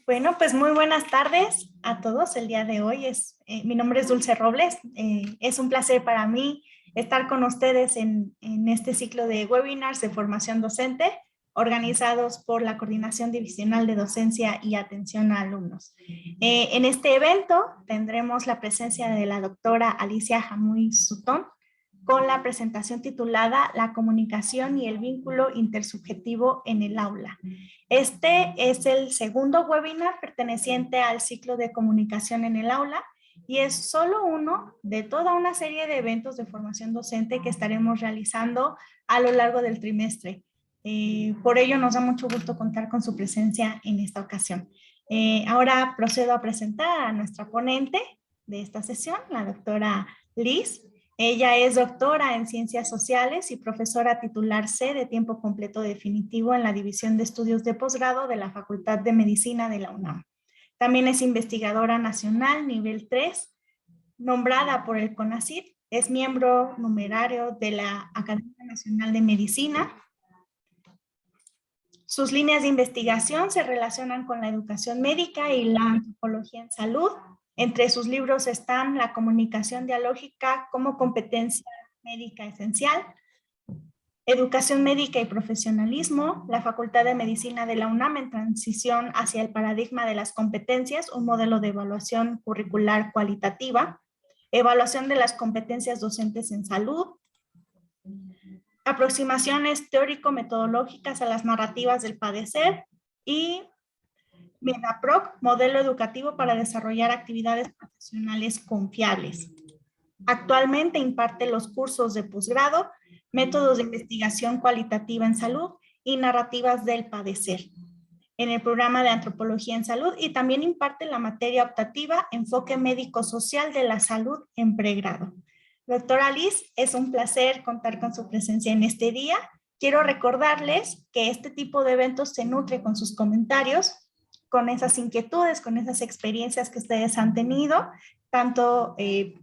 Bueno, pues muy buenas tardes a todos. El día de hoy mi nombre es Dulce Robles. Es un placer para mí estar con ustedes en este ciclo de webinars de formación docente organizados por la Coordinación Divisional de Docencia y Atención a Alumnos. En este evento tendremos la presencia de la doctora Alicia Jamuy Sutton con la presentación titulada La comunicación y el vínculo intersubjetivo en el aula. Este es el segundo webinar perteneciente al ciclo de comunicación en el aula y es solo uno de toda una serie de eventos de formación docente que estaremos realizando a lo largo del trimestre. Por ello nos da mucho gusto contar con su presencia en esta ocasión. Ahora procedo a presentar a nuestra ponente de esta sesión, la doctora Liz. Ella es doctora en Ciencias Sociales y profesora titular C de tiempo completo definitivo en la División de Estudios de Posgrado de la Facultad de Medicina de la UNAM. También es investigadora nacional nivel 3, nombrada por el CONACYT. Es miembro numerario de la Academia Nacional de Medicina. Sus líneas de investigación se relacionan con la educación médica y la antropología en salud. Entre sus libros están La comunicación dialógica como competencia médica esencial, Educación médica y profesionalismo, la Facultad de Medicina de la UNAM en transición hacia el paradigma de las competencias, un modelo de evaluación curricular cualitativa, evaluación de las competencias docentes en salud, aproximaciones teórico-metodológicas a las narrativas del padecer y MEDAPROC, modelo educativo para desarrollar actividades profesionales confiables. Actualmente imparte los cursos de posgrado, métodos de investigación cualitativa en salud y narrativas del padecer en el programa de antropología en salud y también imparte la materia optativa enfoque médico-social de la salud en pregrado. Doctora Liz, es un placer contar con su presencia en este día. Quiero recordarles que este tipo de eventos se nutre con sus comentarios, con esas inquietudes, con esas experiencias que ustedes han tenido, tanto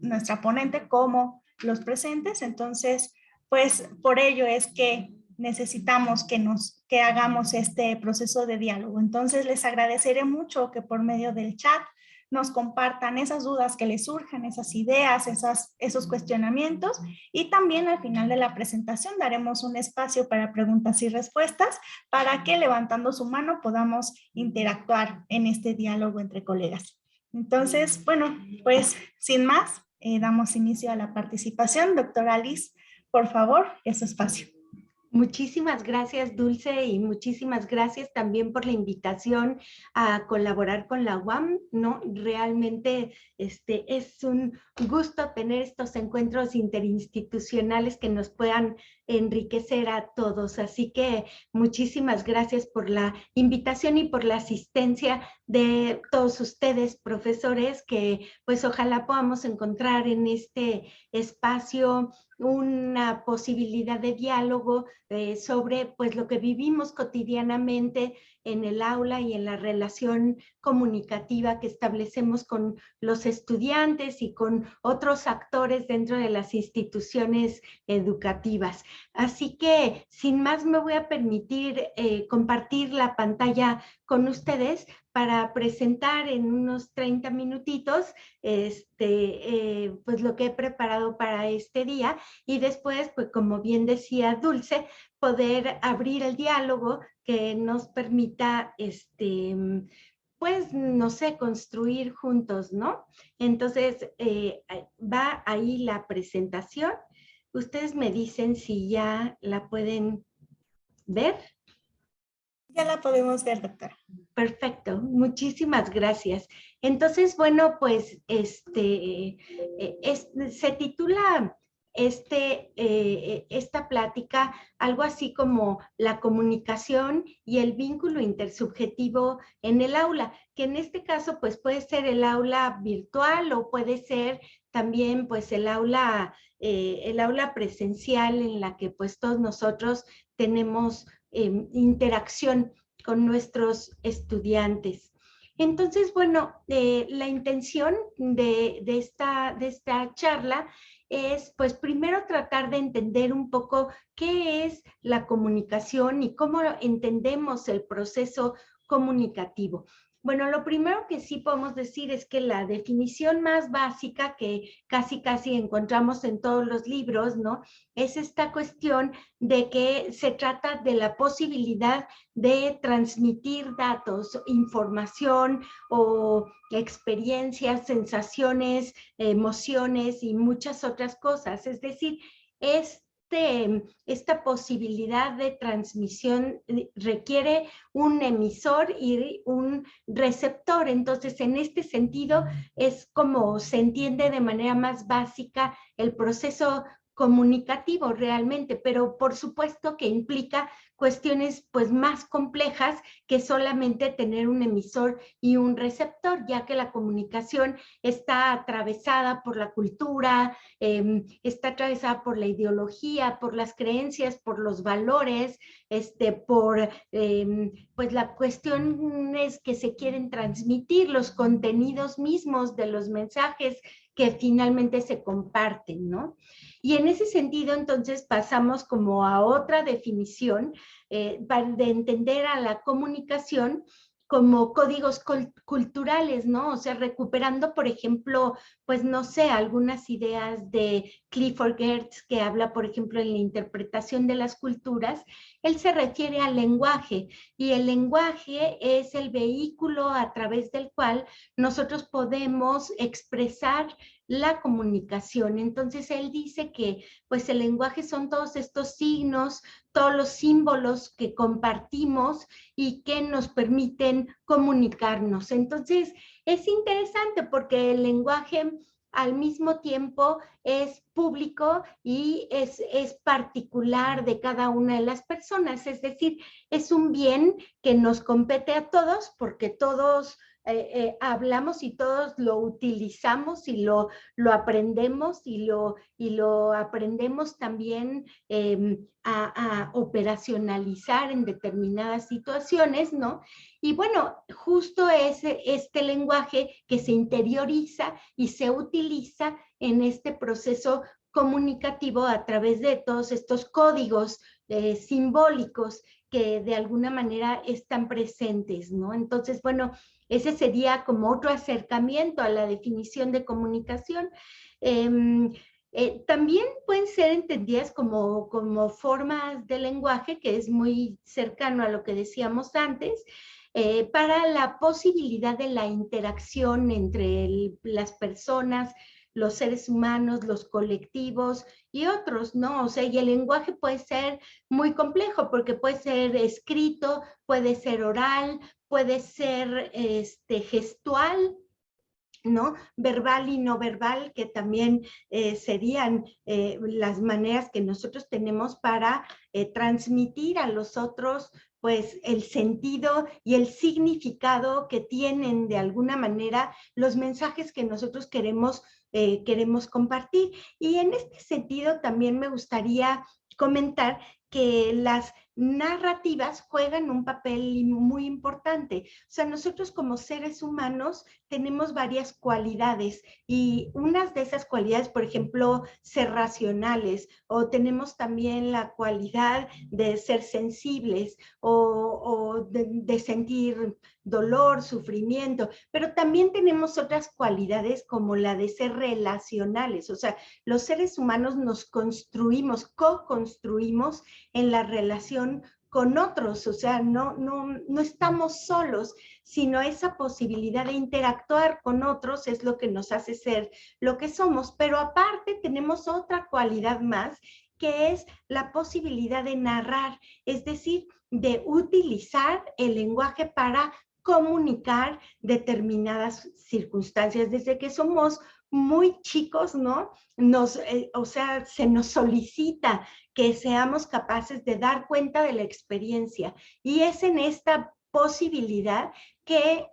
nuestra ponente como los presentes. Entonces, pues por ello es que necesitamos que hagamos este proceso de diálogo. Entonces, les agradeceré mucho que por medio del chat nos compartan esas dudas que les surjan, esas ideas, esos cuestionamientos, y también al final de la presentación daremos un espacio para preguntas y respuestas para que levantando su mano podamos interactuar en este diálogo entre colegas. Entonces, bueno, pues sin más, damos inicio a la participación. Doctora Liz, por favor, es su espacio. Muchísimas gracias, Dulce, y muchísimas gracias también por la invitación a colaborar con la UAM, ¿no? Realmente es un gusto tener estos encuentros interinstitucionales que nos puedan enriquecer a todos. Así que muchísimas gracias por la invitación y por la asistencia de todos ustedes, profesores, que pues ojalá podamos encontrar en este espacio una posibilidad de diálogo sobre pues lo que vivimos cotidianamente en el aula y en la relación comunicativa que establecemos con los estudiantes y con otros actores dentro de las instituciones educativas. Así que sin más me voy a permitir compartir la pantalla con ustedes para presentar en unos 30 minutitos pues lo que he preparado para este día y después, pues como bien decía Dulce, poder abrir el diálogo que nos permita, pues, no sé, construir juntos, ¿no? Entonces, va ahí la presentación. Ustedes me dicen si ya la pueden ver. Ya la podemos ver, doctora. Perfecto, muchísimas gracias. Entonces, bueno, pues se titula esta plática algo así como la comunicación y el vínculo intersubjetivo en el aula, que en este caso pues puede ser el aula virtual o puede ser también pues el aula presencial en la que pues todos nosotros tenemos interacción con nuestros estudiantes. Entonces, bueno, la intención de esta charla es, pues, primero tratar de entender un poco qué es la comunicación y cómo entendemos el proceso comunicativo. Bueno, lo primero que sí podemos decir es que la definición más básica que casi encontramos en todos los libros, ¿no? Es esta cuestión de que se trata de la posibilidad de transmitir datos, información o experiencias, sensaciones, emociones y muchas otras cosas. Es decir, esta posibilidad de transmisión requiere un emisor y un receptor. Entonces, en este sentido, es como se entiende de manera más básica el proceso comunicativo realmente, pero por supuesto que implica cuestiones pues más complejas que solamente tener un emisor y un receptor, ya que la comunicación está atravesada por la cultura, está atravesada por la ideología, por las creencias, por los valores, por pues la cuestión es que se quieren transmitir, los contenidos mismos de los mensajes que finalmente se comparten, ¿no? Y en ese sentido, entonces, pasamos como a otra definición de entender a la comunicación como códigos culturales, ¿no? O sea, recuperando, por ejemplo, pues no sé, algunas ideas de Clifford Geertz, que habla, por ejemplo, en la interpretación de las culturas. Él se refiere al lenguaje, y el lenguaje es el vehículo a través del cual nosotros podemos expresar la comunicación. Entonces, él dice que pues el lenguaje son todos estos signos, todos los símbolos que compartimos y que nos permiten comunicarnos. Entonces, es interesante porque el lenguaje al mismo tiempo es público y es particular de cada una de las personas. Es decir, es un bien que nos compete a todos porque todos hablamos y todos lo utilizamos y lo aprendemos y lo aprendemos también a operacionalizar en determinadas situaciones, ¿no? Y bueno, justo es este lenguaje que se interioriza y se utiliza en este proceso comunicativo a través de todos estos códigos simbólicos que de alguna manera están presentes, ¿no? Entonces, bueno, ese sería como otro acercamiento a la definición de comunicación. También pueden ser entendidas como formas de lenguaje, que es muy cercano a lo que decíamos antes, para la posibilidad de la interacción entre las personas, los seres humanos, los colectivos y otros, ¿no? O sea, y el lenguaje puede ser muy complejo porque puede ser escrito, puede ser oral, puede ser gestual, ¿no? Verbal y no verbal, que también serían las maneras que nosotros tenemos para transmitir a los otros pues el sentido y el significado que tienen de alguna manera los mensajes que nosotros queremos compartir. Y en este sentido también me gustaría comentar que las narrativas juegan un papel muy importante. O sea, nosotros como seres humanos tenemos varias cualidades y unas de esas cualidades, por ejemplo, ser racionales, o tenemos también la cualidad de ser sensibles o de sentir dolor, sufrimiento, pero también tenemos otras cualidades como la de ser relacionales. O sea, los seres humanos nos construimos, co-construimos en la relación con otros, o sea, no estamos solos, sino esa posibilidad de interactuar con otros es lo que nos hace ser lo que somos. Pero aparte tenemos otra cualidad más, que es la posibilidad de narrar, es decir, de utilizar el lenguaje para comunicar determinadas circunstancias. Desde que somos muy chicos, ¿no? O sea, se nos solicita que seamos capaces de dar cuenta de la experiencia. Y es en esta posibilidad que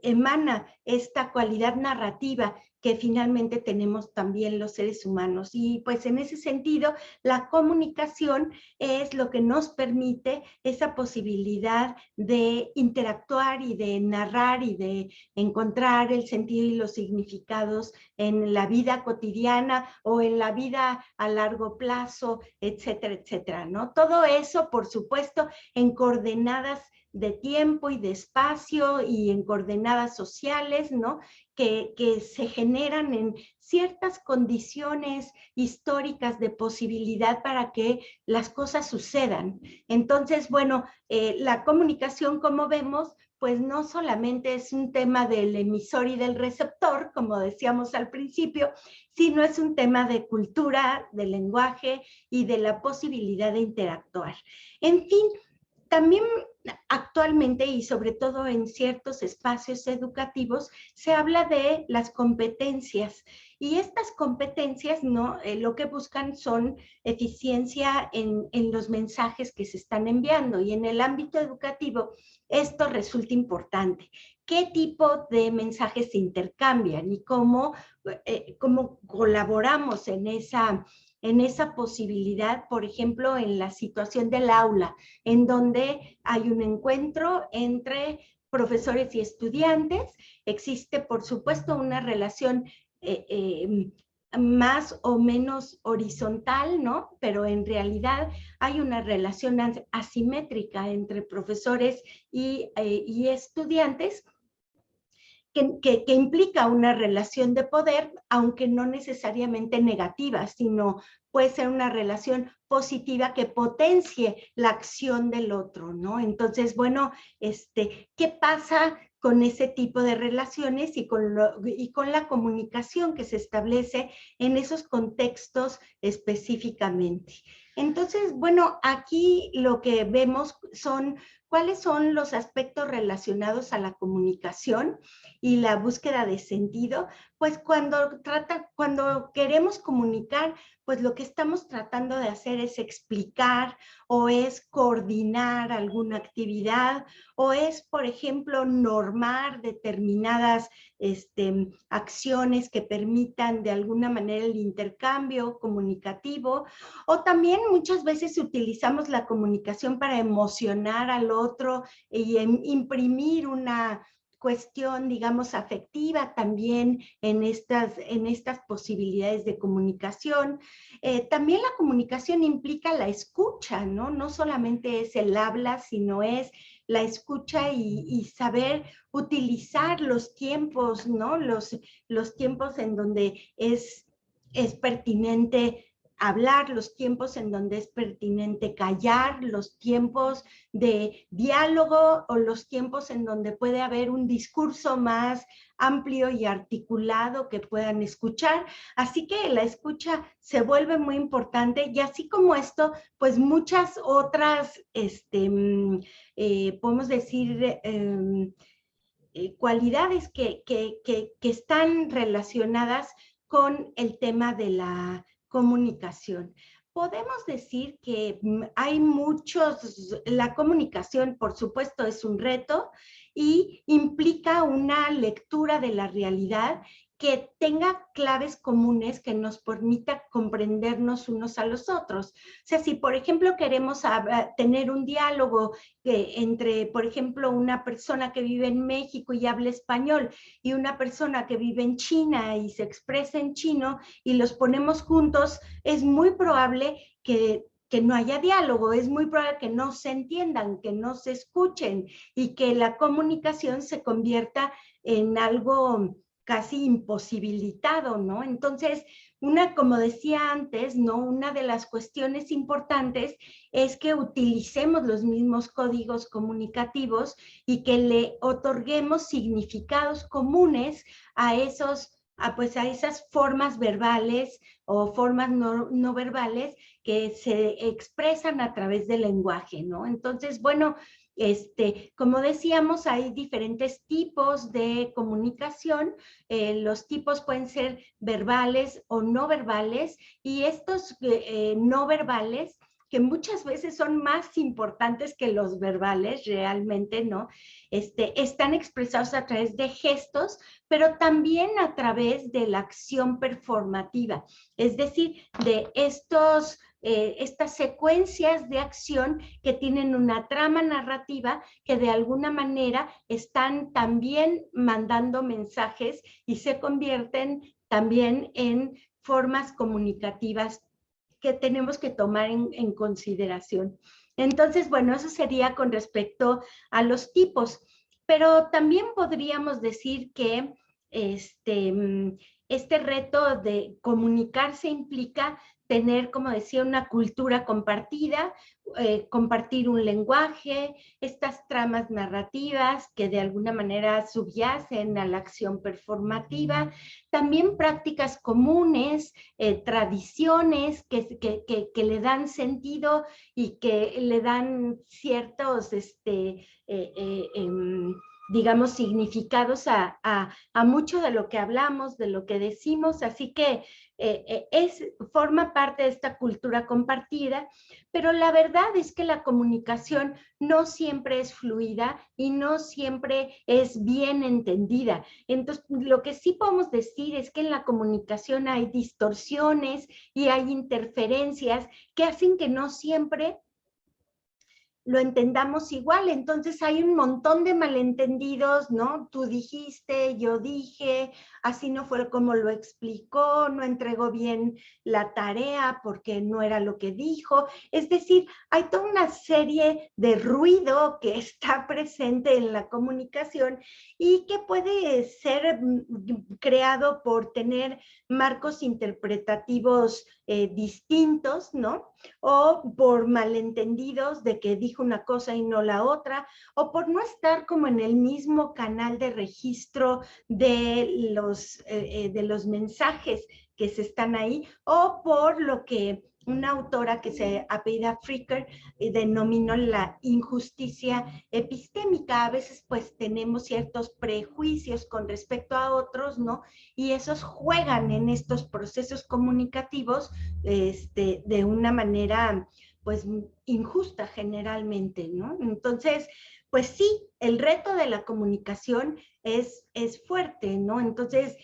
emana esta cualidad narrativa que finalmente tenemos también los seres humanos. Y pues en ese sentido, la comunicación es lo que nos permite esa posibilidad de interactuar y de narrar y de encontrar el sentido y los significados en la vida cotidiana o en la vida a largo plazo, etcétera, etcétera, ¿no? Todo eso, por supuesto, en coordenadas de tiempo y de espacio y en coordenadas sociales, ¿no? Que se generan en ciertas condiciones históricas de posibilidad para que las cosas sucedan. Entonces, bueno, la comunicación, como vemos, pues no solamente es un tema del emisor y del receptor, como decíamos al principio, sino es un tema de cultura, de lenguaje y de la posibilidad de interactuar. En fin, también actualmente y sobre todo en ciertos espacios educativos se habla de las competencias y estas competencias, ¿no? Lo que buscan son eficiencia en los mensajes que se están enviando y en el ámbito educativo esto resulta importante. ¿Qué tipo de mensajes se intercambian y cómo colaboramos en esa posibilidad, por ejemplo, en la situación del aula, en donde hay un encuentro entre profesores y estudiantes? Existe, por supuesto, una relación más o menos horizontal, ¿no? Pero en realidad hay una relación asimétrica entre profesores y estudiantes, que implica una relación de poder, aunque no necesariamente negativa, sino puede ser una relación positiva que potencie la acción del otro, ¿no? Entonces, bueno, ¿qué pasa con ese tipo de relaciones y con la comunicación que se establece en esos contextos específicamente? Entonces, bueno, aquí lo que vemos son cuáles son los aspectos relacionados a la comunicación y la búsqueda de sentido. Pues cuando queremos comunicar, pues lo que estamos tratando de hacer es explicar o es coordinar alguna actividad o es, por ejemplo, normar determinadas acciones que permitan de alguna manera el intercambio comunicativo, o también muchas veces utilizamos la comunicación para emocionar al otro y imprimir una cuestión, digamos, afectiva también en estas posibilidades de comunicación. También la comunicación implica la escucha, ¿no? No solamente es el habla, sino es la escucha y saber utilizar los tiempos, ¿no? Los tiempos en donde es pertinente hablar, los tiempos en donde es pertinente callar, los tiempos de diálogo o los tiempos en donde puede haber un discurso más amplio y articulado que puedan escuchar. Así que la escucha se vuelve muy importante y así como esto, pues muchas otras, podemos decir, cualidades que están relacionadas con el tema de la comunicación. Podemos decir que hay la comunicación, por supuesto, es un reto y implica una lectura de la realidad que tenga claves comunes que nos permita comprendernos unos a los otros. O sea, si por ejemplo queremos tener un diálogo entre, por ejemplo, una persona que vive en México y habla español y una persona que vive en China y se expresa en chino y los ponemos juntos, es muy probable que no haya diálogo, es muy probable que no se entiendan, que no se escuchen y que la comunicación se convierta en algo casi imposibilitado, ¿no? Entonces, como decía antes, ¿no? Una de las cuestiones importantes es que utilicemos los mismos códigos comunicativos y que le otorguemos significados comunes a esas formas verbales o formas no verbales que se expresan a través del lenguaje, ¿no? Entonces, bueno, como decíamos, hay diferentes tipos de comunicación. Los tipos pueden ser verbales o no verbales, y estos no verbales que muchas veces son más importantes que los verbales, realmente, ¿no? Están expresados a través de gestos, pero también a través de la acción performativa, es decir, de estas secuencias de acción que tienen una trama narrativa que de alguna manera están también mandando mensajes y se convierten también en formas comunicativas que tenemos que tomar en consideración. Entonces, bueno, eso sería con respecto a los tipos, pero también podríamos decir que este reto de comunicarse implica tener, como decía, una cultura compartida, compartir un lenguaje, estas tramas narrativas que de alguna manera subyacen a la acción performativa, también prácticas comunes, tradiciones que le dan sentido y que le dan ciertos, digamos, significados a mucho de lo que hablamos, de lo que decimos, así que forma parte de esta cultura compartida, pero la verdad es que la comunicación no siempre es fluida y no siempre es bien entendida. Entonces, lo que sí podemos decir es que en la comunicación hay distorsiones y hay interferencias que hacen que no siempre lo entendamos igual. Entonces hay un montón de malentendidos, ¿no? Tú dijiste, yo dije, así no fue como lo explicó, no entregó bien la tarea porque no era lo que dijo. Es decir, hay toda una serie de ruido que está presente en la comunicación y que puede ser creado por tener marcos interpretativos distintos, ¿no? O por malentendidos de que dijo una cosa y no la otra, o por no estar como en el mismo canal de registro de los mensajes que se están ahí, o por lo que una autora que se apellida Fricker denominó la injusticia epistémica. A veces pues tenemos ciertos prejuicios con respecto a otros, ¿no? Y esos juegan en estos procesos comunicativos de una manera pues injusta generalmente, ¿no? Entonces, pues sí, el reto de la comunicación es fuerte, ¿no? Entonces,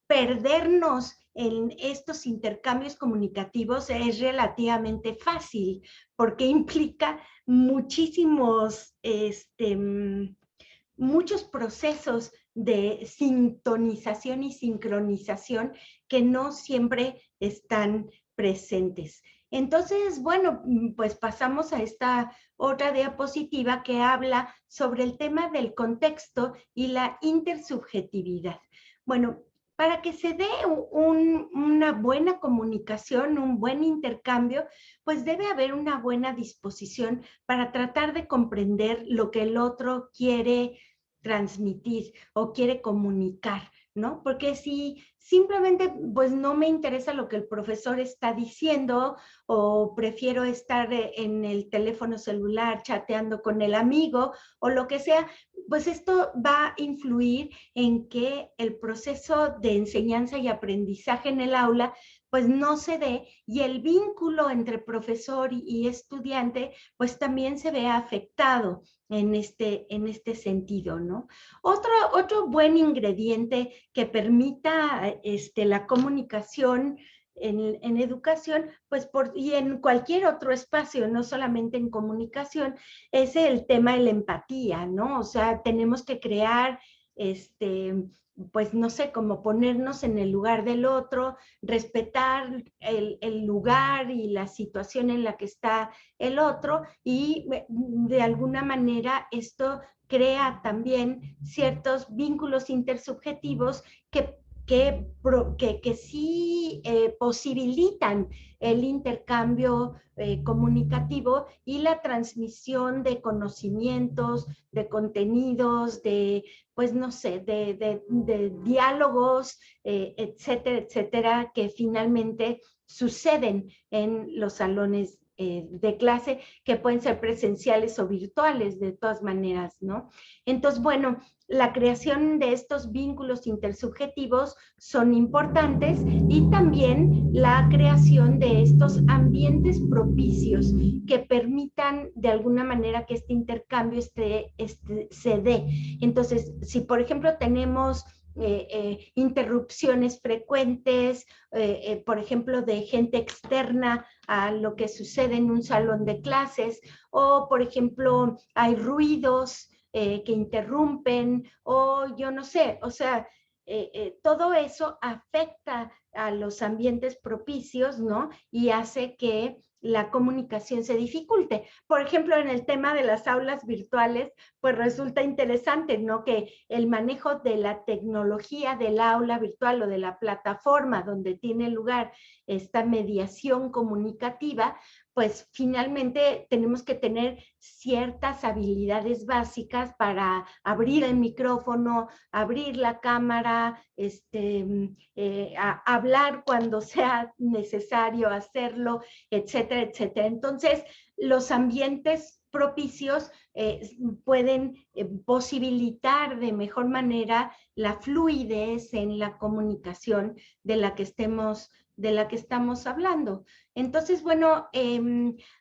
perdernos en estos intercambios comunicativos es relativamente fácil porque implica muchísimos, muchos procesos de sintonización y sincronización que no siempre están presentes. Entonces, bueno, pues pasamos a esta otra diapositiva que habla sobre el tema del contexto y la intersubjetividad. Bueno, para que se dé una buena comunicación, un buen intercambio, pues debe haber una buena disposición para tratar de comprender lo que el otro quiere transmitir o quiere comunicar, ¿no? Porque si simplemente pues no me interesa lo que el profesor está diciendo o prefiero estar en el teléfono celular chateando con el amigo o lo que sea, pues esto va a influir en que el proceso de enseñanza y aprendizaje en el aula pues no se dé y el vínculo entre profesor y estudiante pues también se ve afectado en este sentido, ¿no? Otro buen ingrediente que permita la comunicación en educación, pues y en cualquier otro espacio, no solamente en comunicación, es el tema de la empatía, ¿no? O sea, tenemos que crear pues no sé, como ponernos en el lugar del otro, respetar el lugar y la situación en la que está el otro y de alguna manera esto crea también ciertos vínculos intersubjetivos que sí posibilitan el intercambio comunicativo y la transmisión de conocimientos, de contenidos, pues no sé, de diálogos, etcétera, etcétera, que finalmente suceden en los salones de clase, que pueden ser presenciales o virtuales de todas maneras, ¿no? Entonces, bueno, la creación de estos vínculos intersubjetivos son importantes y también la creación de estos ambientes propicios que permitan de alguna manera que este intercambio se dé. Entonces, si por ejemplo tenemos interrupciones frecuentes, por ejemplo, de gente externa a lo que sucede en un salón de clases, o por ejemplo, hay ruidos que interrumpen, o yo no sé, o sea, todo eso afecta a los ambientes propicios, ¿no? Y hace que la comunicación se dificulte. Por ejemplo, en el tema de las aulas virtuales, pues resulta interesante, ¿no? Que el manejo de la tecnología del aula virtual o de la plataforma donde tiene lugar esta mediación comunicativa, pues finalmente tenemos que tener ciertas habilidades básicas para abrir el micrófono, abrir la cámara, hablar cuando sea necesario hacerlo, etcétera, etcétera. Entonces, los ambientes propicios pueden posibilitar de mejor manera la fluidez en la comunicación de la que estamos hablando. Entonces, bueno,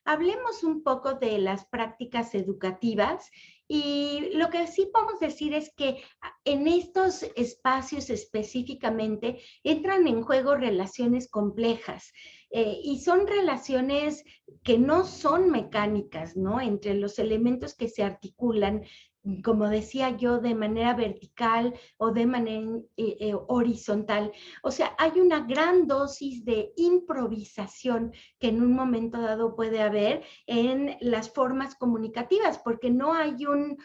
hablemos un poco de las prácticas educativas y lo que sí podemos decir es que en estos espacios específicamente entran en juego relaciones complejas y son relaciones que no son mecánicas, ¿no? Entre los elementos que se articulan, como decía yo, de manera vertical o de manera horizontal. O sea, hay una gran dosis de improvisación que en un momento dado puede haber en las formas comunicativas, porque no hay un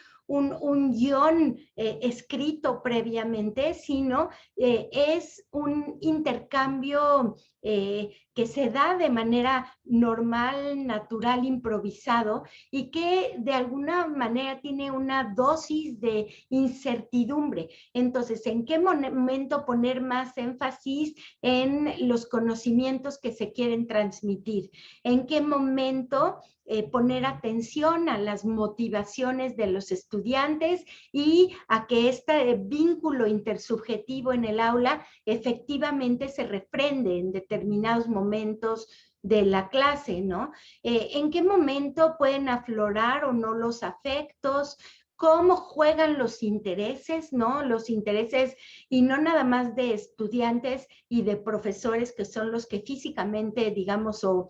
guión escrito previamente, sino es un intercambio que se da de manera normal, natural, improvisado y que de alguna manera tiene una dosis de incertidumbre. Entonces, ¿en qué momento poner más énfasis en los conocimientos que se quieren transmitir? ¿En qué momento poner atención a las motivaciones de los estudiantes y a que este vínculo intersubjetivo en el aula efectivamente se refrende en determinados momentos de la clase, ¿no? ¿En qué momento pueden aflorar o no los afectos? ¿Cómo juegan los intereses, no? Los intereses, y no nada más de estudiantes y de profesores que son los que físicamente, digamos, o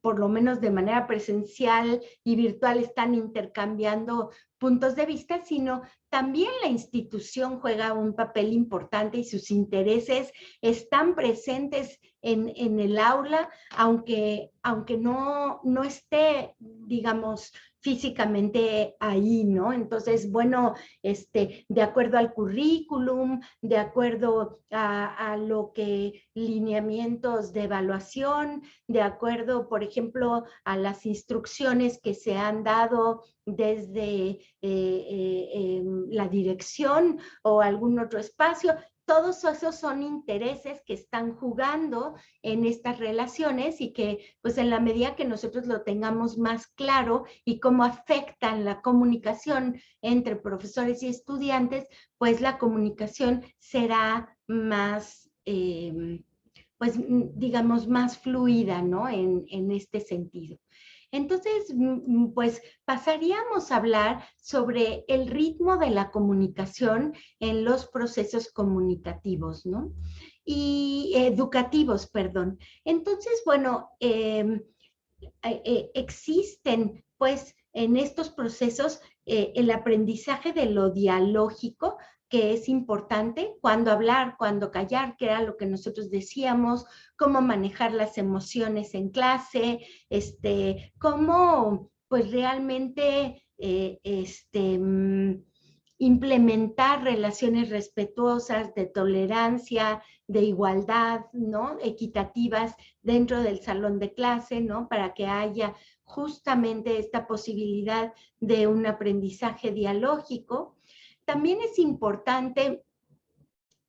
por lo menos de manera presencial y virtual están intercambiando puntos de vista, sino también la institución juega un papel importante y sus intereses están presentes en el aula, aunque no esté, digamos, físicamente ahí, ¿no? Entonces, bueno, de acuerdo al currículum, de acuerdo a lo que lineamientos de evaluación, de acuerdo, por ejemplo, a las instrucciones que se han dado desde la dirección o algún otro espacio. Todos esos son intereses que están jugando en estas relaciones y que, pues en la medida que nosotros lo tengamos más claro y cómo afectan la comunicación entre profesores y estudiantes, pues la comunicación será más, pues digamos, más fluida, ¿no? En este sentido. Entonces, pues pasaríamos a hablar sobre el ritmo de la comunicación en los procesos comunicativos, ¿no? Y educativos, perdón. Entonces, bueno, existen, pues, en estos procesos el aprendizaje de lo dialógico, que es importante, cuándo hablar, cuándo callar, que era lo que nosotros decíamos, cómo manejar las emociones en clase, cómo, pues, realmente, implementar relaciones respetuosas, de tolerancia, de igualdad, ¿no? Equitativas dentro del salón de clase, ¿no? Para que haya justamente esta posibilidad de un aprendizaje dialógico. También es importante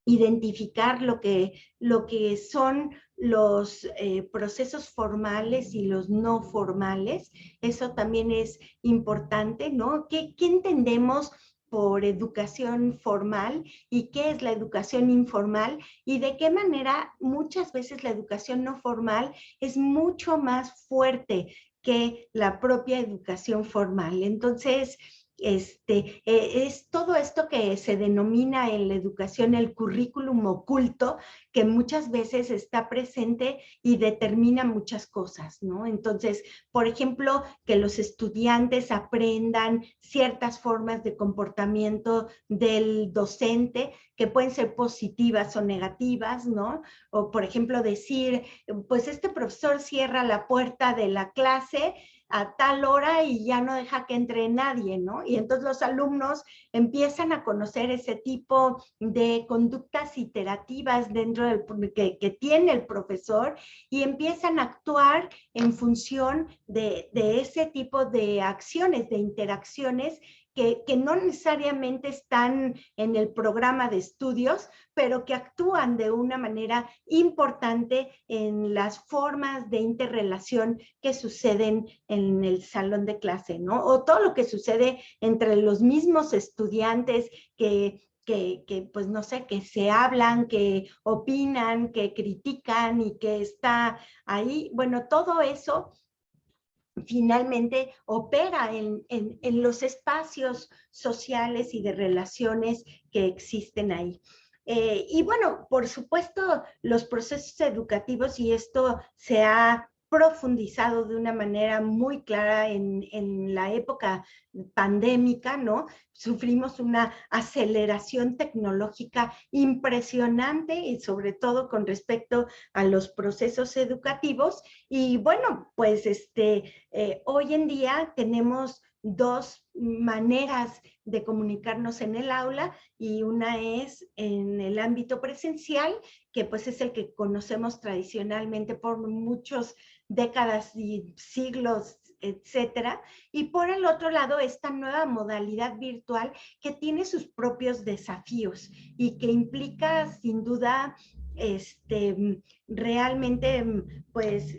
identificar lo que son los procesos formales y los no formales. Eso también es importante, ¿no? ¿Qué entendemos por educación formal y qué es la educación informal y de qué manera muchas veces la educación no formal es mucho más fuerte que la propia educación formal? Entonces, es todo esto que se denomina en la educación el currículum oculto, que muchas veces está presente y determina muchas cosas, ¿no? Entonces, por ejemplo, que los estudiantes aprendan ciertas formas de comportamiento del docente, que pueden ser positivas o negativas, ¿no? O, por ejemplo, decir, pues este profesor cierra la puerta de la clase a tal hora y ya no deja que entre nadie, ¿no? Y entonces los alumnos empiezan a conocer ese tipo de conductas iterativas dentro del que tiene el profesor y empiezan a actuar en función de ese tipo de acciones, de interacciones que no necesariamente están en el programa de estudios, pero que actúan de una manera importante en las formas de interrelación que suceden en el salón de clase, ¿no? O todo lo que sucede entre los mismos estudiantes pues no sé, que se hablan, que opinan, que critican y que está ahí. Bueno, todo eso finalmente opera en los espacios sociales y de relaciones que existen ahí. Y bueno, por supuesto, los procesos educativos, y esto se ha profundizado de una manera muy clara en la época pandémica, ¿no? Sufrimos una aceleración tecnológica impresionante y sobre todo con respecto a los procesos educativos. Y bueno, pues hoy en día tenemos dos maneras de comunicarnos en el aula y una es en el ámbito presencial, que pues es el que conocemos tradicionalmente por muchas décadas y siglos, etcétera. Y por el otro lado, esta nueva modalidad virtual que tiene sus propios desafíos y que implica sin duda realmente pues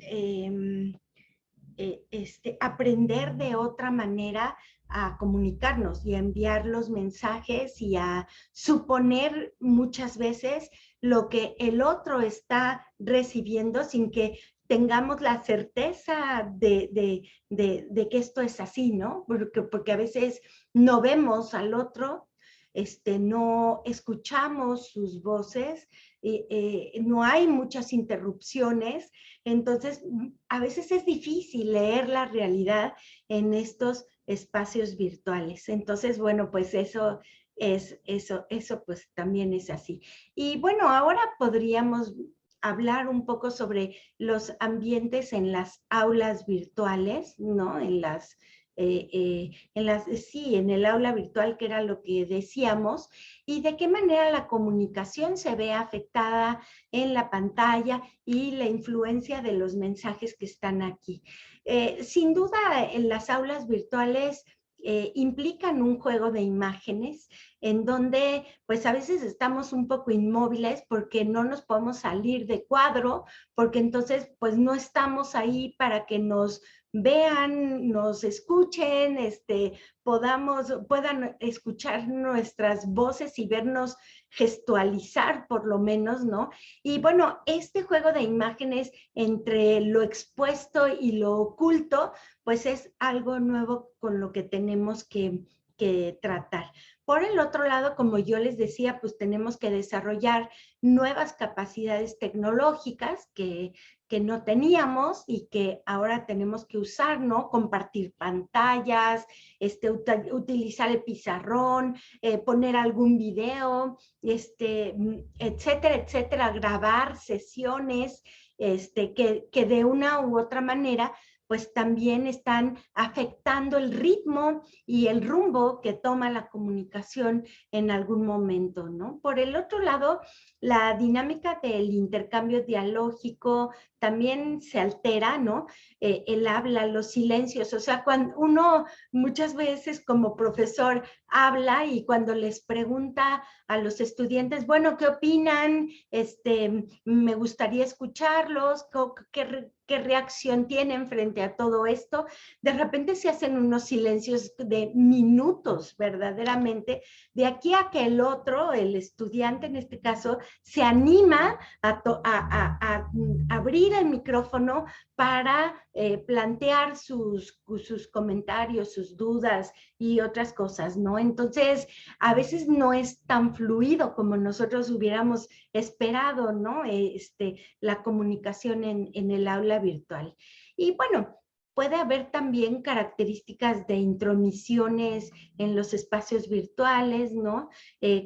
aprender de otra manera a comunicarnos y a enviar los mensajes y a suponer muchas veces lo que el otro está recibiendo sin que tengamos la certeza de que esto es así, ¿no? Porque a veces no vemos al otro, no escuchamos sus voces, no hay muchas interrupciones, entonces a veces es difícil leer la realidad en estos espacios virtuales. Entonces, bueno, pues eso pues también es así. Y bueno, ahora podríamos hablar un poco sobre los ambientes en las aulas virtuales, ¿no? Sí, en el aula virtual, que era lo que decíamos, y de qué manera la comunicación se ve afectada en la pantalla y la influencia de los mensajes que están aquí. Sin duda, en las aulas virtuales implican un juego de imágenes en donde pues a veces estamos un poco inmóviles porque no nos podemos salir de cuadro, porque entonces pues no estamos ahí para que nos vean, nos escuchen, puedan escuchar nuestras voces y vernos gestualizar por lo menos, ¿no? Y bueno, este juego de imágenes entre lo expuesto y lo oculto, pues es algo nuevo con lo que tenemos que tratar. Por el otro lado, como yo les decía, pues tenemos que desarrollar nuevas capacidades tecnológicas que no teníamos y que ahora tenemos que usar, ¿no? Compartir pantallas, utilizar el pizarrón, poner algún video, etcétera, etcétera, grabar sesiones, que de una u otra manera pues también están afectando el ritmo y el rumbo que toma la comunicación en algún momento, ¿no? Por el otro lado, la dinámica del intercambio dialógico también se altera, ¿no? El habla, los silencios, o sea, cuando uno muchas veces como profesor habla y cuando les pregunta a los estudiantes, bueno, ¿qué opinan? Me gustaría escucharlos, ¿qué reacción tienen frente a todo esto? De repente se hacen unos silencios de minutos, verdaderamente, de aquí a que el otro, el estudiante en este caso, se anima a abrir el micrófono para plantear sus comentarios, sus dudas y otras cosas, ¿no? Entonces, a veces no es tan fluido como nosotros hubiéramos esperado, ¿no? La comunicación en el aula virtual. Y bueno, puede haber también características de intromisiones en los espacios virtuales, ¿no?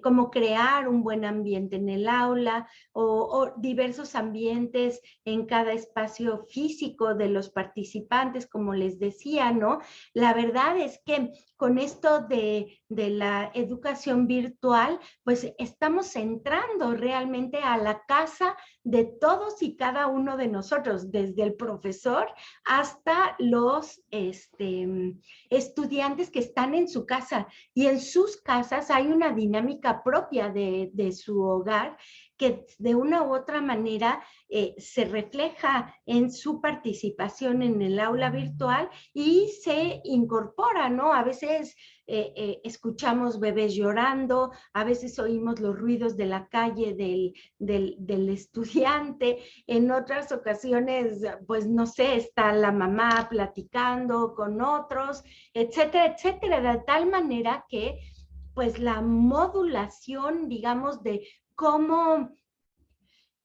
Cómo crear un buen ambiente en el aula o diversos ambientes en cada espacio físico de los participantes, como les decía, ¿no? La verdad es que con esto de la educación virtual, pues estamos entrando realmente a la casa de todos y cada uno de nosotros, desde el profesor hasta los estudiantes que están en su casa. Y en sus casas hay una dinámica propia de su hogar que de una u otra manera se refleja en su participación en el aula virtual y se incorpora, ¿no? A veces escuchamos bebés llorando, a veces oímos los ruidos de la calle del estudiante, en otras ocasiones, pues no sé, está la mamá platicando con otros, etcétera, etcétera, de tal manera que pues la modulación, digamos, de cómo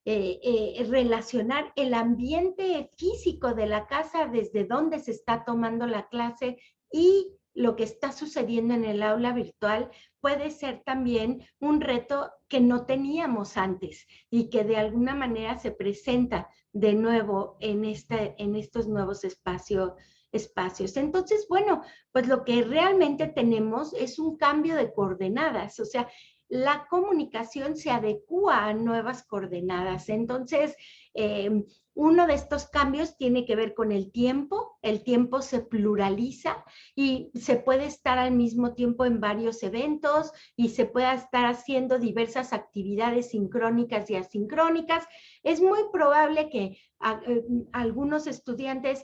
relacionar el ambiente físico de la casa desde donde se está tomando la clase y lo que está sucediendo en el aula virtual puede ser también un reto que no teníamos antes y que de alguna manera se presenta de nuevo en estos nuevos espacios. Entonces, bueno, pues lo que realmente tenemos es un cambio de coordenadas, o sea, la comunicación se adecúa a nuevas coordenadas. Entonces, uno de estos cambios tiene que ver con el tiempo se pluraliza y se puede estar al mismo tiempo en varios eventos y se puede estar haciendo diversas actividades sincrónicas y asincrónicas. Es muy probable que algunos estudiantes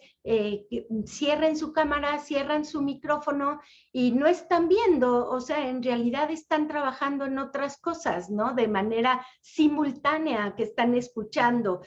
cierren su cámara, cierran su micrófono y no están viendo, o sea, en realidad están trabajando en otras cosas, ¿no? De manera simultánea, que están escuchando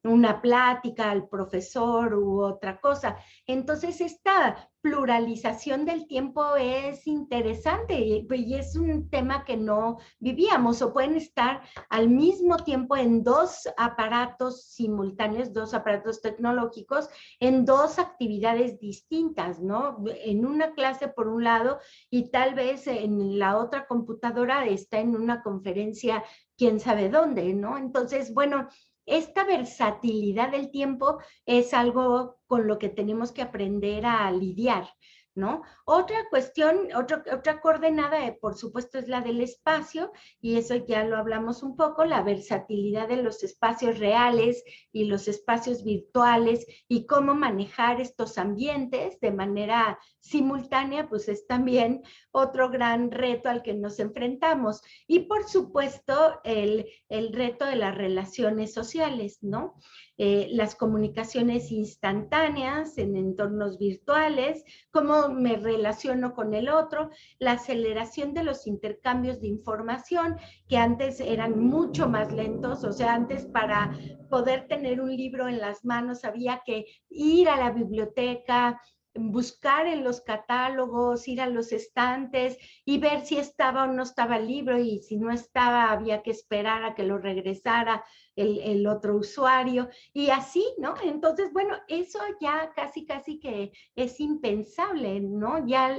una plática al profesor u otra cosa. Entonces, esta pluralización del tiempo es interesante y es un tema que no vivíamos, o pueden estar al mismo tiempo en dos aparatos simultáneos, dos aparatos tecnológicos, en dos actividades distintas, ¿no? En una clase por un lado y tal vez en la otra computadora está en una conferencia quién sabe dónde, ¿no? Entonces, bueno, esta versatilidad del tiempo es algo con lo que tenemos que aprender a lidiar, ¿no? Otra cuestión, otra coordenada, por supuesto, es la del espacio, y eso ya lo hablamos un poco, la versatilidad de los espacios reales y los espacios virtuales y cómo manejar estos ambientes de manera simultánea, pues es también otro gran reto al que nos enfrentamos. Y por supuesto, el reto de las relaciones sociales, ¿no? Las comunicaciones instantáneas en entornos virtuales, cómo me relaciono con el otro, la aceleración de los intercambios de información que antes eran mucho más lentos, o sea, antes para poder tener un libro en las manos había que ir a la biblioteca, buscar en los catálogos, ir a los estantes y ver si estaba o no estaba el libro, y si no estaba había que esperar a que lo regresara el otro usuario y así, ¿no? Entonces, bueno, eso ya casi que es impensable, ¿no? Ya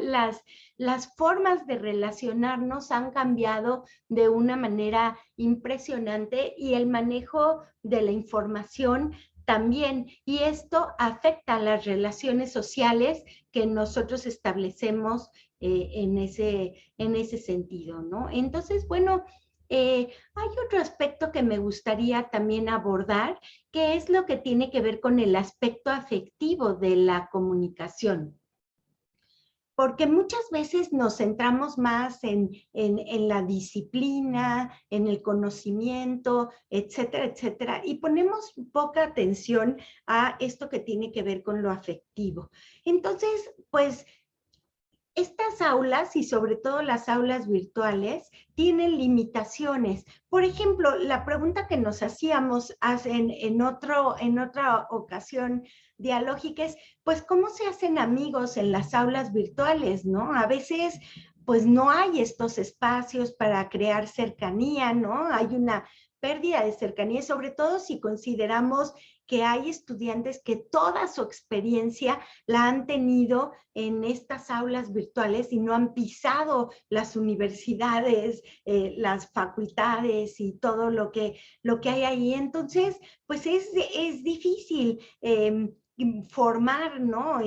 las formas de relacionarnos han cambiado de una manera impresionante y el manejo de la información también, y esto afecta a las relaciones sociales que nosotros establecemos en ese sentido, ¿no? Entonces, bueno, hay otro aspecto que me gustaría también abordar, que es lo que tiene que ver con el aspecto afectivo de la comunicación. Porque muchas veces nos centramos más en la disciplina, en el conocimiento, etcétera, etcétera, y ponemos poca atención a esto que tiene que ver con lo afectivo. Entonces, pues, estas aulas, y sobre todo las aulas virtuales, tienen limitaciones. Por ejemplo, la pregunta que nos hacíamos en otra ocasión dialógica es, pues, ¿cómo se hacen amigos en las aulas virtuales, no? A veces, pues, no hay estos espacios para crear cercanía, ¿no? Hay una pérdida de cercanía, sobre todo si consideramos que hay estudiantes que toda su experiencia la han tenido en estas aulas virtuales y no han pisado las universidades, las facultades y todo lo que hay ahí. Entonces, pues es difícil formar, ¿no?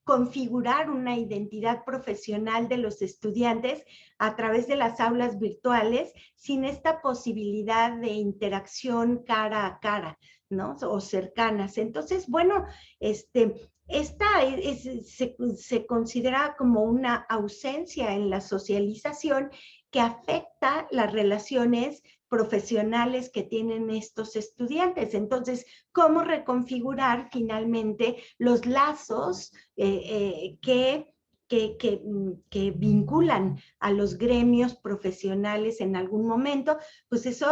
Configurar una identidad profesional de los estudiantes a través de las aulas virtuales sin esta posibilidad de interacción cara a cara, ¿no? O cercanas. Entonces, bueno, esta se considera como una ausencia en la socialización que afecta las relaciones profesionales que tienen estos estudiantes. Entonces, ¿cómo reconfigurar finalmente los lazos que vinculan a los gremios profesionales en algún momento? Pues eso,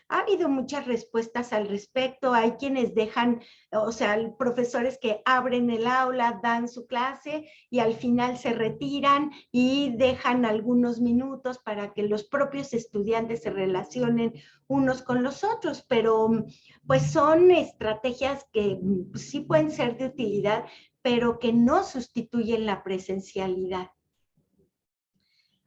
ha habido muchas respuestas al respecto. Hay quienes dejan, o sea, profesores que abren el aula, dan su clase y al final se retiran y dejan algunos minutos para que los propios estudiantes se relacionen unos con los otros, pero pues son estrategias que sí pueden ser de utilidad, pero que no sustituyen la presencialidad.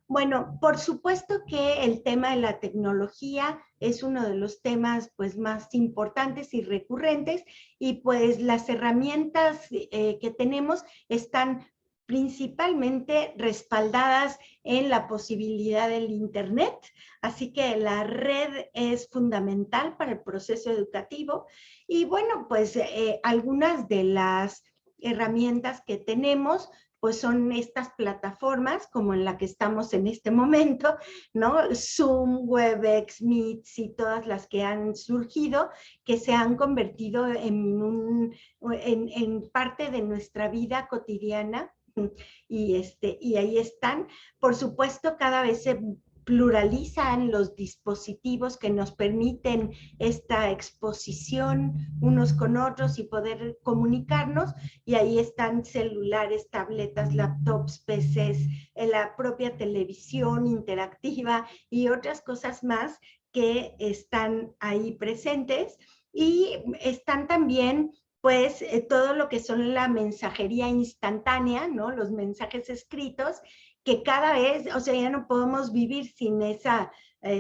Bueno, por supuesto que el tema de la tecnología es uno de los temas pues más importantes y recurrentes, y pues las herramientas que tenemos están principalmente respaldadas en la posibilidad del Internet, así que la red es fundamental para el proceso educativo. Y bueno, pues algunas de las herramientas que tenemos pues son estas plataformas como en la que estamos en este momento, ¿no? Zoom, Webex, Meet y todas las que han surgido, que se han convertido en parte de nuestra vida cotidiana. Y ahí están. Por supuesto, cada vez se pluralizan los dispositivos que nos permiten esta exposición unos con otros y poder comunicarnos, y ahí están celulares, tabletas, laptops, PCs, la propia televisión interactiva y otras cosas más que están ahí presentes, y están también pues todo lo que son la mensajería instantánea, ¿no? Los mensajes escritos, que cada vez, o sea, ya no podemos vivir sin esa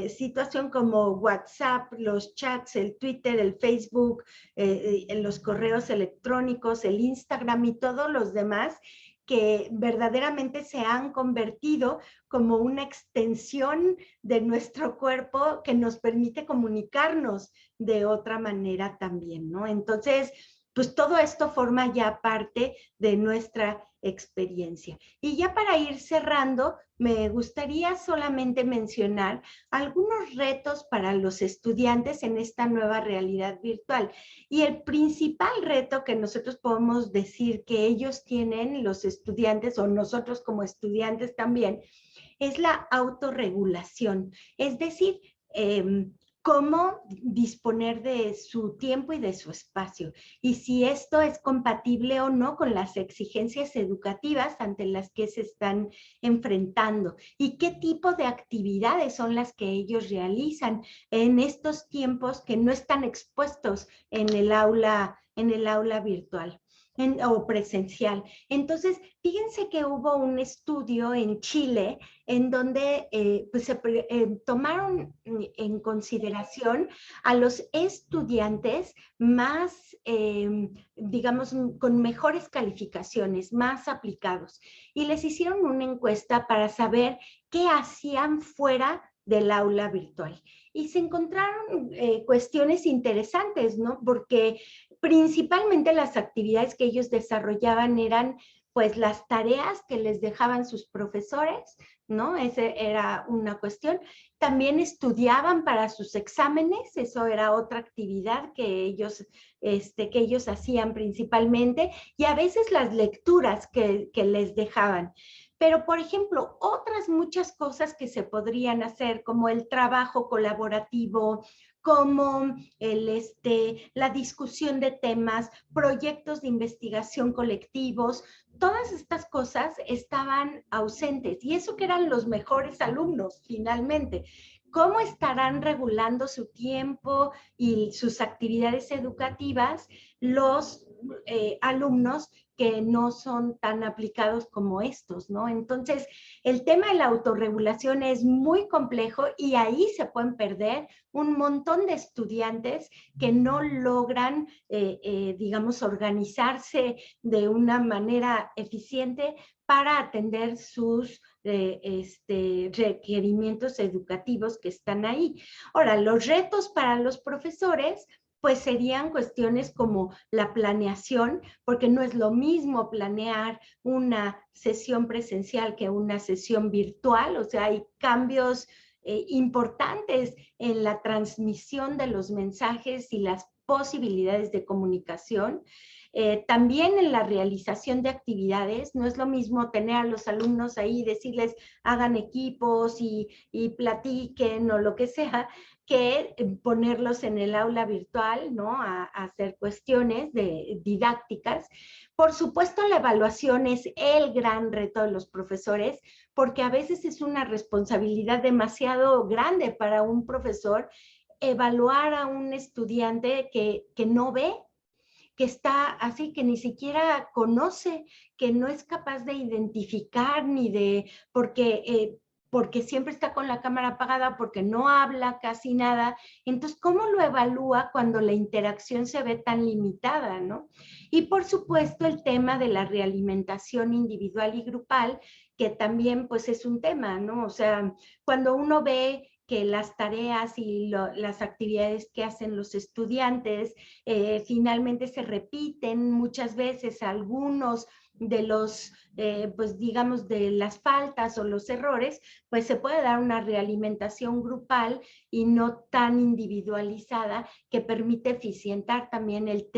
situación, como WhatsApp, los chats, el Twitter, el Facebook, los correos electrónicos, el Instagram y todos los demás, que verdaderamente se han convertido como una extensión de nuestro cuerpo que nos permite comunicarnos de otra manera también, ¿no? Entonces, pues todo esto forma ya parte de nuestra experiencia. Y ya para ir cerrando, me gustaría solamente mencionar algunos retos para los estudiantes en esta nueva realidad virtual. Y el principal reto que nosotros podemos decir que ellos tienen, los estudiantes, o nosotros como estudiantes también, es la autorregulación. Es decir, cómo disponer de su tiempo y de su espacio, y si esto es compatible o no con las exigencias educativas ante las que se están enfrentando, y qué tipo de actividades son las que ellos realizan en estos tiempos que no están expuestos en el aula en el aula virtual o presencial. Entonces, fíjense que hubo un estudio en Chile en donde pues tomaron en consideración a los estudiantes más, digamos, con mejores calificaciones, más aplicados, y les hicieron una encuesta para saber qué hacían fuera del aula virtual. Y se encontraron cuestiones interesantes, ¿no? Porque principalmente las actividades que ellos desarrollaban eran pues las tareas que les dejaban sus profesores, ¿no? Esa era una cuestión. También estudiaban para sus exámenes, eso era otra actividad que ellos hacían principalmente, y a veces las lecturas que les dejaban. Pero, por ejemplo, otras muchas cosas que se podrían hacer, como el trabajo colaborativo, como la discusión de temas, proyectos de investigación colectivos, todas estas cosas estaban ausentes, y eso que eran los mejores alumnos finalmente. ¿Cómo estarán regulando su tiempo y sus actividades educativas los alumnos que no son tan aplicados como estos, ¿no? Entonces, el tema de la autorregulación es muy complejo, y ahí se pueden perder un montón de estudiantes que no logran, digamos, organizarse de una manera eficiente para atender sus requerimientos educativos que están ahí. Ahora, los retos para los profesores pues serían cuestiones como la planeación, porque no es lo mismo planear una sesión presencial que una sesión virtual, o sea, hay cambios importantes en la transmisión de los mensajes y las posibilidades de comunicación. También en la realización de actividades, no es lo mismo tener a los alumnos ahí, decirles hagan equipos y platiquen o lo que sea, que ponerlos en el aula virtual, ¿no? A hacer cuestiones didácticas. Por supuesto, la evaluación es el gran reto de los profesores, porque a veces es una responsabilidad demasiado grande para un profesor evaluar a un estudiante que no ve, que está así, que ni siquiera conoce, que no es capaz de identificar porque siempre está con la cámara apagada, porque no habla casi nada. Entonces, ¿cómo lo evalúa cuando la interacción se ve tan limitada, ¿no? Y por supuesto, el tema de la realimentación individual y grupal, que también pues es un tema, ¿no? O sea, cuando uno ve que las tareas y las actividades que hacen los estudiantes finalmente se repiten muchas veces, algunos de los, pues digamos, de las faltas o los errores, pues se puede dar una realimentación grupal y no tan individualizada, que permite eficientar también el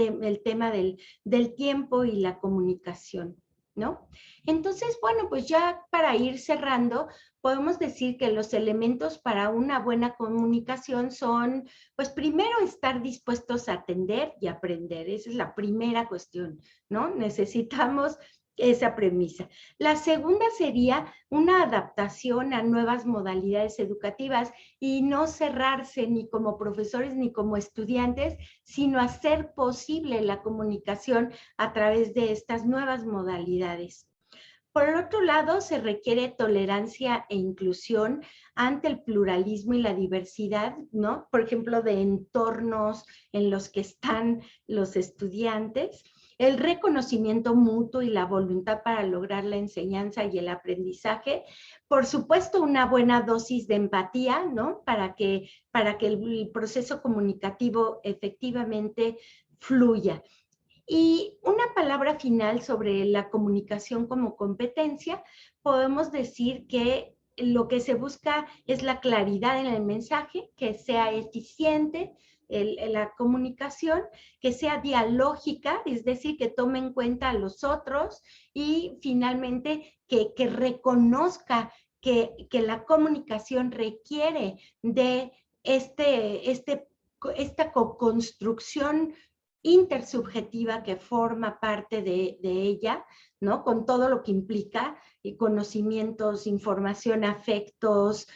tema del tiempo y la comunicación, ¿no? Entonces, bueno, pues ya para ir cerrando, podemos decir que los elementos para una buena comunicación son, pues primero, estar dispuestos a atender y aprender. Esa es la primera cuestión, ¿no? Necesitamos esa premisa. La segunda sería una adaptación a nuevas modalidades educativas, y no cerrarse ni como profesores ni como estudiantes, sino hacer posible la comunicación a través de estas nuevas modalidades. Por el otro lado, se requiere tolerancia e inclusión ante el pluralismo y la diversidad, ¿no? Por ejemplo, de entornos en los que están los estudiantes, el reconocimiento mutuo y la voluntad para lograr la enseñanza y el aprendizaje. Por supuesto, una buena dosis de empatía, ¿no? Para que el proceso comunicativo efectivamente fluya. Y una palabra final sobre la comunicación como competencia, podemos decir que lo que se busca es la claridad en el mensaje, que sea eficiente la comunicación, que sea dialógica, es decir, que tome en cuenta a los otros, y finalmente que reconozca que la comunicación requiere de esta co-construcción intersubjetiva que forma parte de ella, ¿no? Con todo lo que implica, conocimientos, información, afectos,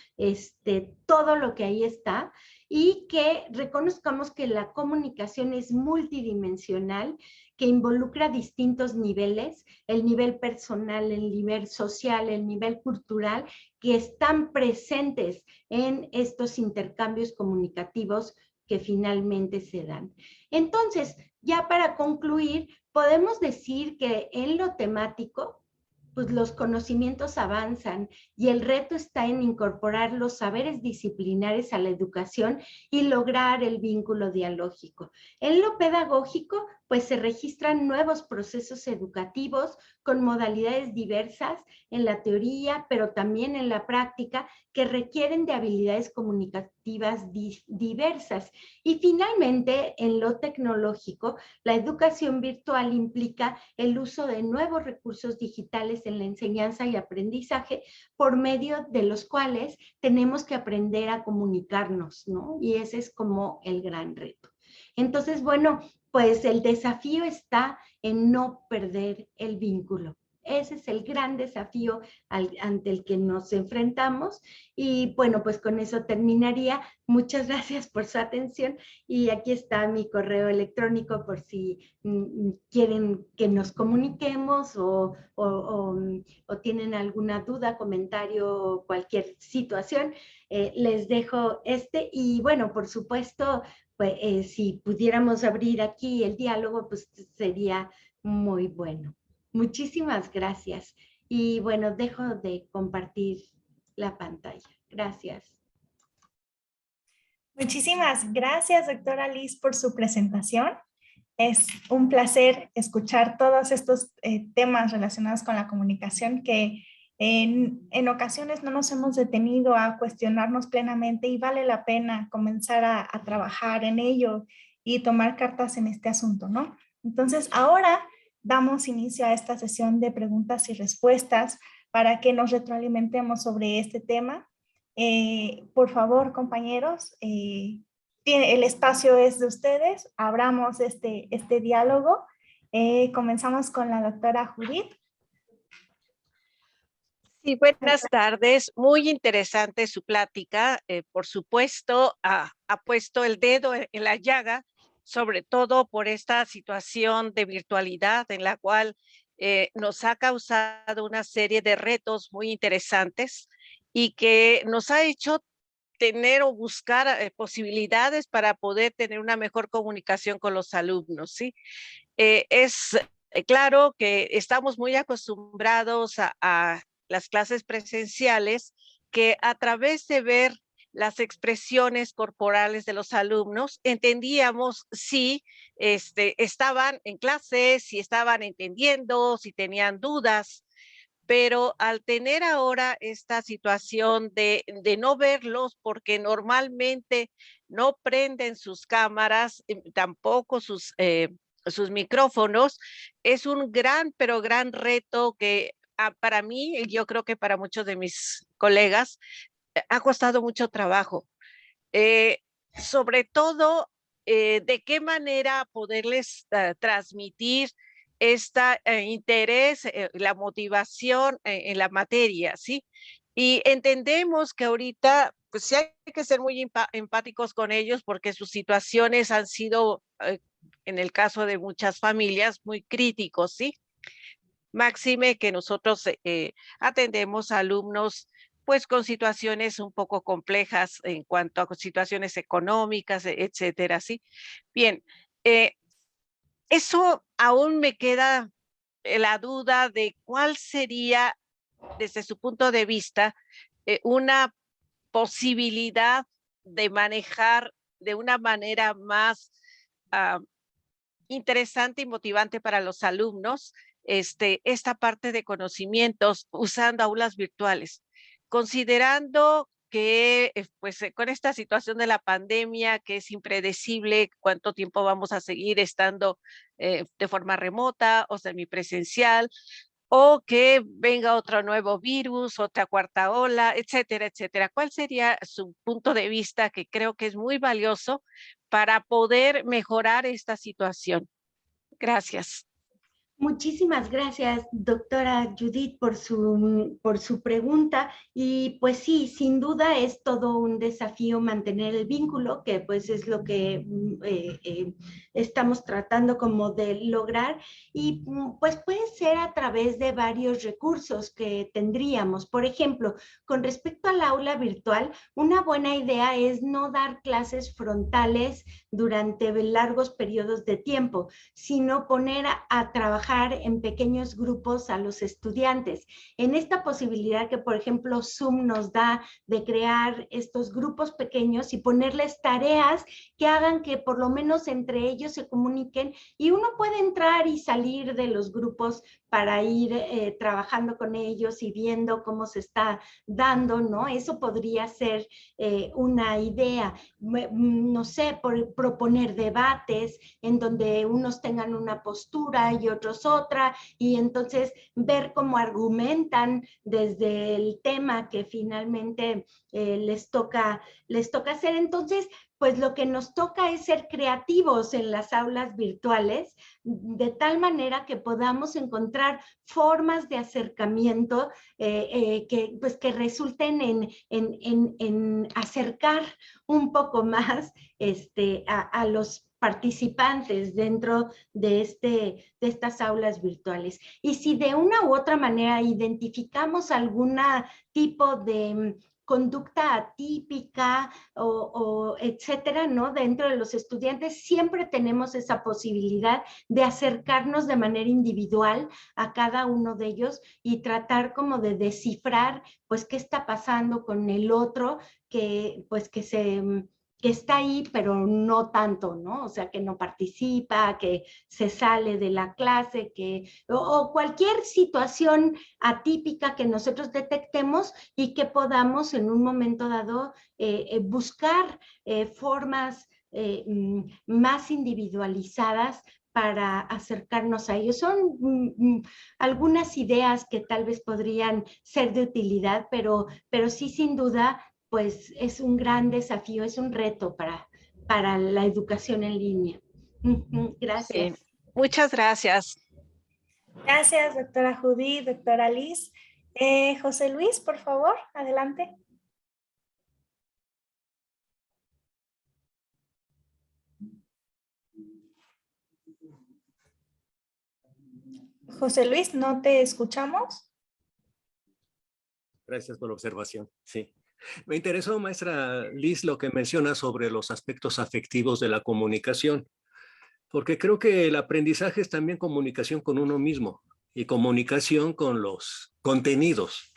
todo lo que ahí está, y que reconozcamos que la comunicación es multidimensional, que involucra distintos niveles, el nivel personal, el nivel social, el nivel cultural, que están presentes en estos intercambios comunicativos que finalmente se dan. Entonces, ya para concluir, podemos decir que en lo temático, pues los conocimientos avanzan y el reto está en incorporar los saberes disciplinares a la educación y lograr el vínculo dialógico. En lo pedagógico, pues se registran nuevos procesos educativos con modalidades diversas en la teoría, pero también en la práctica, que requieren de habilidades comunicativas diversas. Y finalmente, en lo tecnológico, la educación virtual implica el uso de nuevos recursos digitales en la enseñanza y aprendizaje, por medio de los cuales tenemos que aprender a comunicarnos, ¿no? Y ese es como el gran reto. Entonces, bueno, pues el desafío está en no perder el vínculo. Ese es el gran desafío ante el que nos enfrentamos. Y bueno, pues con eso terminaría. Muchas gracias por su atención. Y aquí está mi correo electrónico por si quieren que nos comuniquemos o tienen alguna duda, comentario, cualquier situación. Les dejo y bueno, por supuesto, pues, si pudiéramos abrir aquí el diálogo, pues sería muy bueno. Muchísimas gracias. Y bueno, dejo de compartir la pantalla. Gracias. Muchísimas gracias, doctora Liz, por su presentación. Es un placer escuchar todos estos temas relacionados con la comunicación que en ocasiones no nos hemos detenido a cuestionarnos plenamente y vale la pena comenzar a trabajar en ello y tomar cartas en este asunto, ¿no? Entonces, ahora damos inicio a esta sesión de preguntas y respuestas para que nos retroalimentemos sobre este tema. Por favor, compañeros, el espacio es de ustedes, abramos este diálogo. Comenzamos con la doctora Judith. Sí, buenas tardes. Muy interesante su plática. Por supuesto, ha puesto el dedo en la llaga, sobre todo por esta situación de virtualidad en la cual nos ha causado una serie de retos muy interesantes y que nos ha hecho tener o buscar posibilidades para poder tener una mejor comunicación con los alumnos, ¿sí? Es claro que estamos muy acostumbrados a las clases presenciales, que a través de ver las expresiones corporales de los alumnos, entendíamos si estaban en clase, si estaban entendiendo, si tenían dudas. Pero al tener ahora esta situación de no verlos, porque normalmente no prenden sus cámaras, tampoco sus micrófonos, es un gran, pero gran reto que para mí, y yo creo que para muchos de mis colegas, ha costado mucho trabajo. Sobre todo, de qué manera poderles transmitir este interés, la motivación en la materia, ¿sí? Y entendemos que ahorita, pues sí hay que ser muy empáticos con ellos porque sus situaciones han sido, en el caso de muchas familias, muy críticos, ¿sí? Máxime que nosotros atendemos a alumnos pues con situaciones un poco complejas en cuanto a situaciones económicas, etcétera, ¿sí? Bien, eso aún me queda la duda de cuál sería, desde su punto de vista, una posibilidad de manejar de una manera más uh, interesante y motivante para los alumnos esta parte de conocimientos usando aulas virtuales, considerando que pues con esta situación de la pandemia que es impredecible cuánto tiempo vamos a seguir estando de forma remota o semipresencial, o que venga otro nuevo virus, otra cuarta ola, etcétera, etcétera. ¿Cuál sería su punto de vista, que creo que es muy valioso para poder mejorar esta situación? Gracias. Muchísimas gracias, doctora Judith, por su pregunta. Y pues sí, sin duda es todo un desafío mantener el vínculo, que pues es lo que estamos tratando como de lograr. Y pues puede ser a través de varios recursos que tendríamos. Por ejemplo, con respecto al aula virtual, una buena idea es no dar clases frontales durante largos periodos de tiempo, sino poner a trabajar en pequeños grupos a los estudiantes. En esta posibilidad que, por ejemplo, Zoom nos da de crear estos grupos pequeños y ponerles tareas que hagan que por lo menos entre ellos se comuniquen, y uno puede entrar y salir de los grupos para ir trabajando con ellos y viendo cómo se está dando, ¿no? Eso podría ser una idea. No sé, proponer debates en donde unos tengan una postura y otros otra, y entonces ver cómo argumentan desde el tema que finalmente les toca hacer. Entonces, pues lo que nos toca es ser creativos en las aulas virtuales, de tal manera que podamos encontrar formas de acercamiento que resulten en acercar un poco más a los participantes dentro de estas aulas virtuales. Y si de una u otra manera identificamos algún tipo de conducta atípica o etcétera, ¿no? Dentro de los estudiantes, siempre tenemos esa posibilidad de acercarnos de manera individual a cada uno de ellos y tratar como de descifrar, pues, qué está pasando con el otro, que está ahí, pero no tanto, ¿no? O sea, que no participa, que se sale de la clase, o cualquier situación atípica que nosotros detectemos y que podamos en un momento dado buscar formas más individualizadas para acercarnos a ellos. Son algunas ideas que tal vez podrían ser de utilidad, pero sí, sin duda, pues es un gran desafío, es un reto para la educación en línea. Gracias. Sí. Muchas gracias. Gracias, doctora Judith, doctora Liz. José Luis, por favor, adelante. José Luis, ¿no te escuchamos? Gracias por la observación. Sí. Me interesó, maestra Liz, lo que menciona sobre los aspectos afectivos de la comunicación, porque creo que el aprendizaje es también comunicación con uno mismo y comunicación con los contenidos.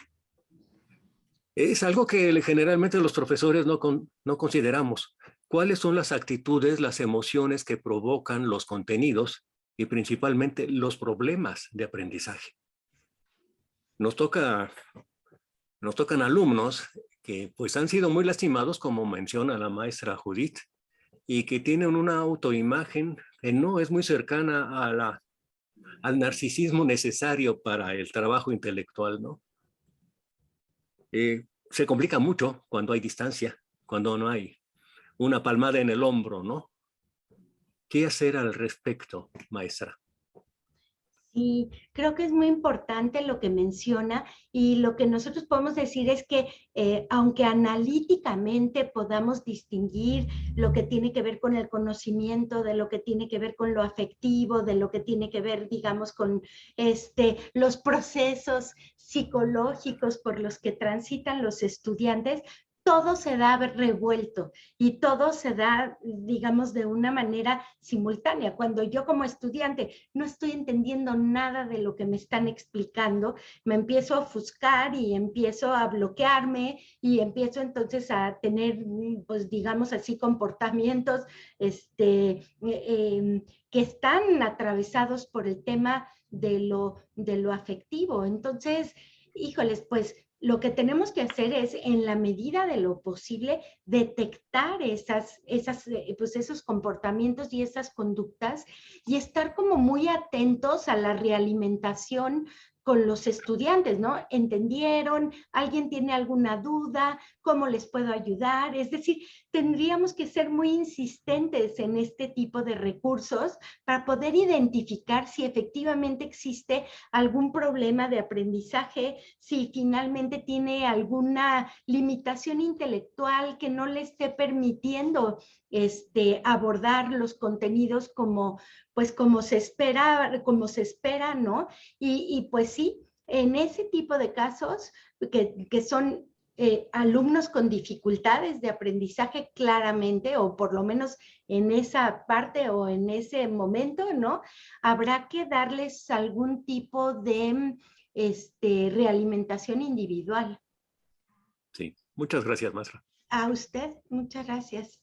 Es algo que generalmente los profesores no consideramos. ¿Cuáles son las actitudes, las emociones que provocan los contenidos y principalmente los problemas de aprendizaje? Nos tocan alumnos que pues han sido muy lastimados, como menciona la maestra Judith, y que tienen una autoimagen que no es muy cercana al narcisismo necesario para el trabajo intelectual, ¿no? Se complica mucho cuando hay distancia, cuando no hay una palmada en el hombro, ¿no? ¿Qué hacer al respecto, maestra? Sí, creo que es muy importante lo que menciona, y lo que nosotros podemos decir es que aunque analíticamente podamos distinguir lo que tiene que ver con el conocimiento, de lo que tiene que ver con lo afectivo, de lo que tiene que ver, digamos, con los procesos psicológicos por los que transitan los estudiantes, todo se da revuelto y todo se da, digamos, de una manera simultánea. Cuando yo como estudiante no estoy entendiendo nada de lo que me están explicando, me empiezo a ofuscar y empiezo a bloquearme y empiezo entonces a tener, pues digamos así, comportamientos que están atravesados por el tema de lo afectivo. Entonces, híjoles, pues lo que tenemos que hacer es, en la medida de lo posible, detectar esos comportamientos y esas conductas, y estar como muy atentos a la realimentación con los estudiantes, ¿no? ¿Entendieron? ¿Alguien tiene alguna duda? ¿Cómo les puedo ayudar? Es decir, tendríamos que ser muy insistentes en este tipo de recursos para poder identificar si efectivamente existe algún problema de aprendizaje, si finalmente tiene alguna limitación intelectual que no le esté permitiendo abordar los contenidos como se espera, ¿no? Y pues sí, en ese tipo de casos que son alumnos con dificultades de aprendizaje claramente, o por lo menos en esa parte o en ese momento, ¿no? Habrá que darles algún tipo de realimentación individual. Sí, muchas gracias, maestra. A usted, muchas gracias.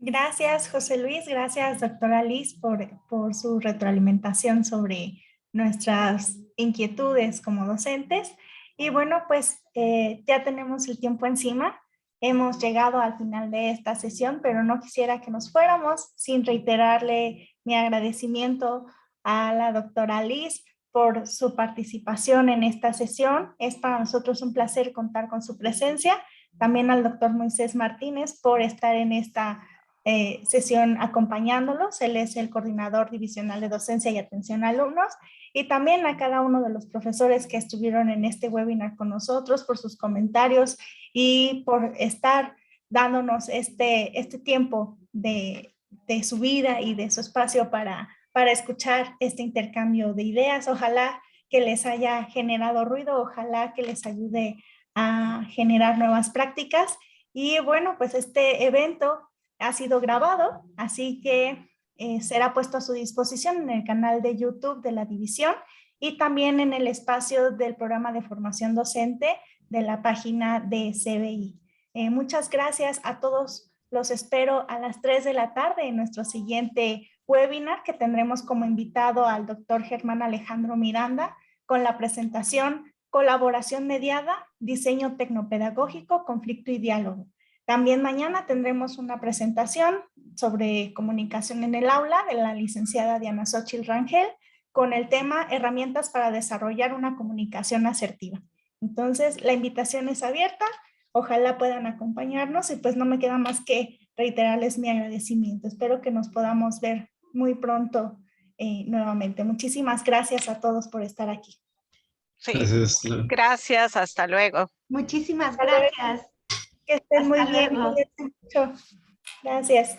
Gracias, José Luis. Gracias, doctora Liz, por su retroalimentación sobre nuestras inquietudes como docentes. Y bueno, pues ya tenemos el tiempo encima. Hemos llegado al final de esta sesión, pero no quisiera que nos fuéramos sin reiterarle mi agradecimiento a la doctora Liz por su participación en esta sesión. Es para nosotros un placer contar con su presencia. También al doctor Moisés Martínez por estar en esta sesión acompañándolos. Él es el coordinador divisional de docencia y atención a alumnos, y también a cada uno de los profesores que estuvieron en este webinar con nosotros por sus comentarios y por estar dándonos este tiempo de su vida y de su espacio para escuchar este intercambio de ideas. Ojalá que les haya generado ruido, ojalá que les ayude a generar nuevas prácticas. Y bueno, pues este evento ha sido grabado, así que será puesto a su disposición en el canal de YouTube de la división y también en el espacio del programa de formación docente de la página de CBI. Muchas gracias a todos. Los espero a las 3 de la tarde en nuestro siguiente webinar, que tendremos como invitado al doctor Germán Alejandro Miranda con la presentación Colaboración mediada, diseño tecnopedagógico, conflicto y diálogo. También mañana tendremos una presentación sobre comunicación en el aula de la licenciada Diana Xochitl Rangel con el tema herramientas para desarrollar una comunicación asertiva. Entonces, la invitación es abierta. Ojalá puedan acompañarnos y pues no me queda más que reiterarles mi agradecimiento. Espero que nos podamos ver muy pronto nuevamente. Muchísimas gracias a todos por estar aquí. Sí, gracias, hasta luego. Muchísimas gracias. Que estén muy Hasta bien. luego. Cuídense mucho. Gracias.